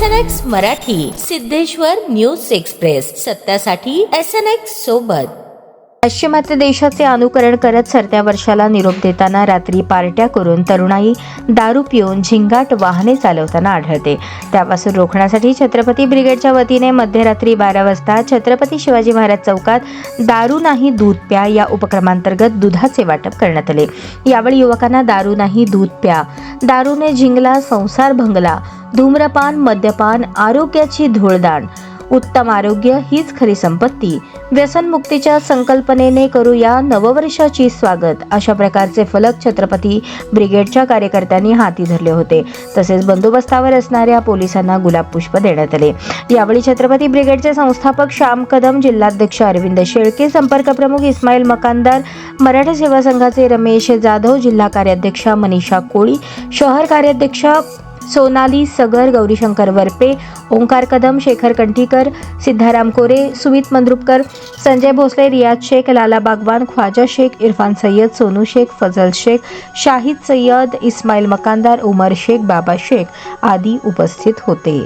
SNX Marathi, Siddheshwar news express, सत्यासाठी SNX सोबत. पाश्चिमात्य देशाचे अनुकरण करत सरत्या वर्षाला निरोप देताना रात्री पार्ट्या करून तरुणाई दारू पिऊन झिंगाट वाहने चालवताना आढळते. त्यापासून रोखण्यासाठी छत्रपती ब्रिगेडच्या वतीने मध्यरात्री 12 वाजता छत्रपती शिवाजी महाराज चौकात दारू नाही दूध प्या या उपक्रमांतर्गत दुधाचे वाटप करण्यात आले. यावेळी युवकांना दारू नाही दूध प्या, दारूने झिंगला संसार भंगला, धूम्रपान मद्यपान आरोग्याची धूळदाण, उत्तम आरोग्य हीच खरी संपत्ती, व्यसनमुक्तीच्या संकल्पनेने करूया नववर्षाची स्वागत अशा प्रकारचे फलक छत्रपती ब्रिगेडच्या कार्यकर्त्यांनी हाती धरले होते. तसेच बंदोबस्तावर असणाऱ्या पोलिसांना गुलाब पुष्प देण्यात आले. यावेळी छत्रपती ब्रिगेडचे संस्थापक श्याम कदम, जिल्हाध्यक्ष अरविंद शेळके, संपर्क प्रमुख इस्माईल मकानदार, मराठा सेवा संघाचे रमेश जाधव, जिल्हा कार्याध्यक्ष मनीषा कोळी, शहर कार्याध्यक्ष सोनाली सगर, गौरीशंकर वरपे, ओंकार कदम, शेखर कंठीकर, सिद्धाराम कोरे, सुमित मंद्रुपकर, संजय भोसले, रियाज शेख, लाला बागवान, ख्वाजा शेख, इरफान सय्यद, सोनू शेख, फजल शेख, शाहिद सय्यद, इस्माईल मकानदार, उमर शेख, बाबा शेख आदी उपस्थित होते.